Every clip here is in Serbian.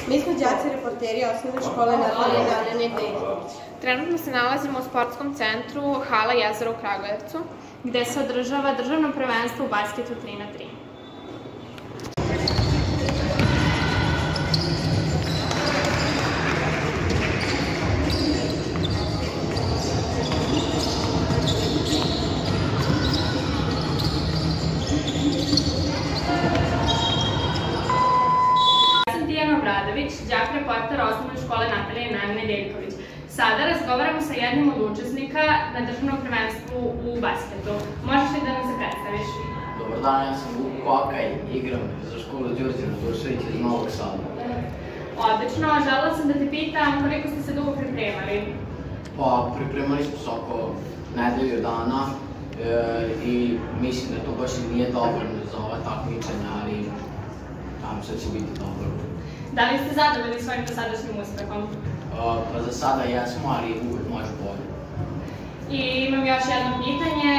Mi smo đaci reporteri osnovne škole Natalije Nedeljković. Trenutno se nalazimo u sportskom centru Hala Jezero u Kragujevcu, gde se održava državno prvenstvo u basketu 3x3. Đak reporter osnovne škole Natalije Nedeljković. Sada razgovaramo sa jednim od učesnika na državnom prvenstvu u basketu. Možeš li da nam se predstaviš? Dobar dan, ja sam Vuk Kokaj, igram za školu Đurđe Radošević iz Novog Sada. Odlično, želela sam da te pitam koliko ste se dugo pripremali? Pa, pripremali smo se oko nedelju dana i mislim da to baš nije dovoljno za ova takmičenja, ali nadam se da će biti dobro. Da li ste zadovoljni svojim dosadašnjim uspehom? Pa za sada jesmo, ali uvek može bolje. I imam još jedno pitanje,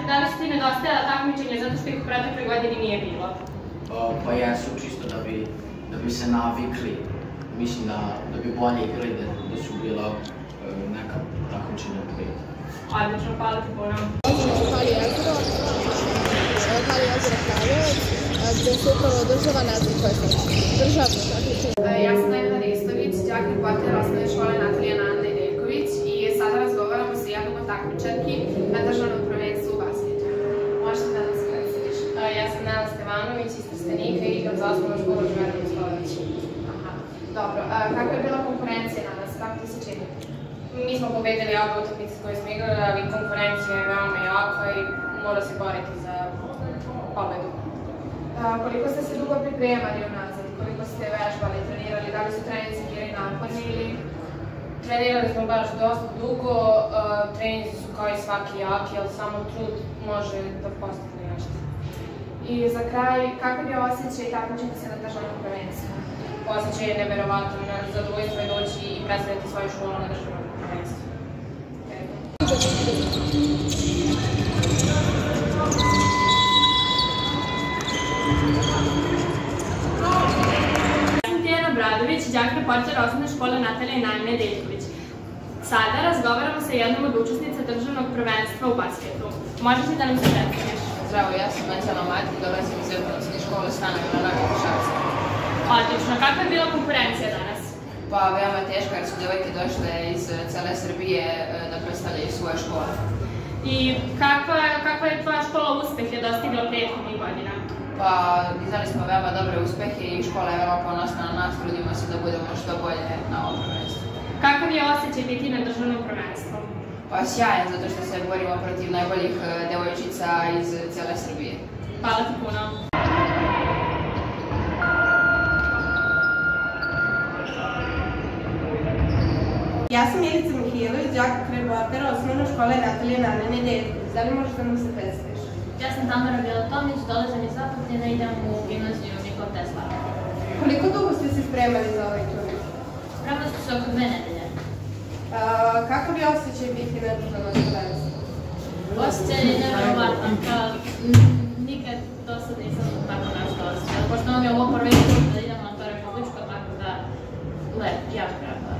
da li su ti nedostajala takmičenja zato što ih u protekle godini nije bilo? Pa jesu, čisto da bi se navikli. Mislim da bi bolje igrali da su bila neka takmičenja prije. Odlično, hvala ti puno. Hali Jezero Kragujevac, gde se upravo održava, ne znam koje sam, državno takmičenje. Ja sam Lena Ristović, đak reporter osnovne škole Natalije Nedeljković i sada razgovaramo sa jednom od takmičarki na državnom prvenstvu u basketu. Možeš da nam se predstaviš? Ja sam Nela Stevanović iz Trstenika i igram za osnovnu školu Živera Moslović. Dobro, kakva je bila konkurencija danas? Kako ti se čini? Mi smo pobedili oba utakmice koje smo igrali, ali konkurencija je veoma jaka i mora se boriti za pobedu. Koliko ste se dugo pripremali unazad? Koliko ste vežbali, trenirali? Da li su treninzi bili naporni ili? Trenirali smo baš dosta dugo, treninzi su kao i svaki jaki, ali samo trud može da postigne nešto. I za kraj, kakav je osjećaj takmičiti se na državnom prvenstvu? Osjećaj je neverovatan, zadovoljstvo je doći i predstaviti svoju školu na državnom prvenstvu. Đak reporter osnovne škole Natalije Nedeljković. Sada razgovaramo sa jednom od učesnica državnog prvenstva u basketu. Možeš li da nam se predstaviš? Zdravo, ja sam Anđela Martin, dolazim iz ekonomske škole Stanovi na Novi Košarci. Odlično, kakva je bila konkurencija danas? Pa, veoma teška jer su devojke došle iz cele Srbije da predstavljaju svoje škole. I kakva je tvoja škola uspehe dostigla prethodnih godina? Pa, izdali smo veoma dobre uspehe i škola je veoma ponosna na nas, trudimo se da budemo što bolje na ovom prvenstvu. Kakav je osjećaj biti na državnom prvenstvu? Pa, sjajan, zato što se borimo protiv najboljih devojčica iz cele Srbije. Hvala ti puno. Ja sam Milica Mihajlović, đak reportera osnovne škole Natalije Nedeljković. Da li možeš da nam se predstaviš? Ja sam Tamara Bjelatomić, dolazim iz Apatina i idem u gimnaziju Nikola Tesla. Koliko dugo ste se spremali za ovaj turnir? Spremali smo se oko 2 nedelje. Kakav je osjećaj biti na državnom prvenstvu? Osjećaj je neverovatan, nikad do sad nisam tako nešto osjećala. Pošto nam je ovo prvi put da idemo na to republičko, tako da jako pravo.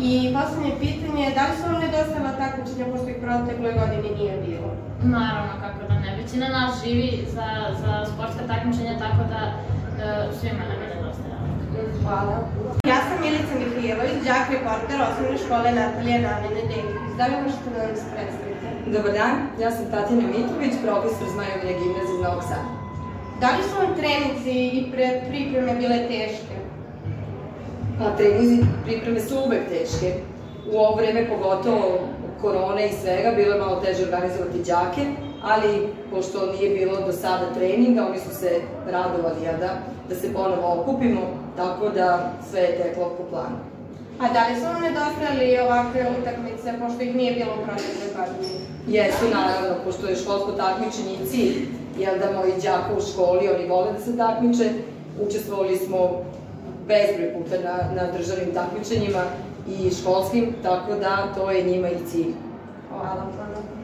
I poslednje pitanje, da li su vam nedostajala takmičenja pošto ih protekloj godini nije bilo? Naravno, kako da ne. Većina nas živi za sportska takmičenja, tako da svima nam je nedostajalo. Hvala. Ja sam Milica Mihajlović, đak reporter osnovne škole Natalije Nedeljković. Da li možete da nam se predstavite? Dobar dan, ja sam Tatjana Mitrović, profesor Zmajovine gimnazije iz Novog Sada. Da li su vam treninzi i pripreme bile teške? Pa treninzi i pripreme su uvek teške. U ovo vreme, pogotovo korone i svega, bilo je malo teže organizovati đake, ali pošto nije bilo do sada treninga, oni su se radovali da se ponovo okupimo, tako da sve je teklo po planu. A da li su vam nedostajali ovakve utakmice, pošto ih nije bilo u protekloj godini? Jesu, naravno, pošto je školsko takmičenje i cilj, jer da moji đaka u školi, oni vole da se takmiče, učestvovali smo bezbroj puta na državnim takmičenjima i školskim, tako da to je njima i cilj. Hvala puno.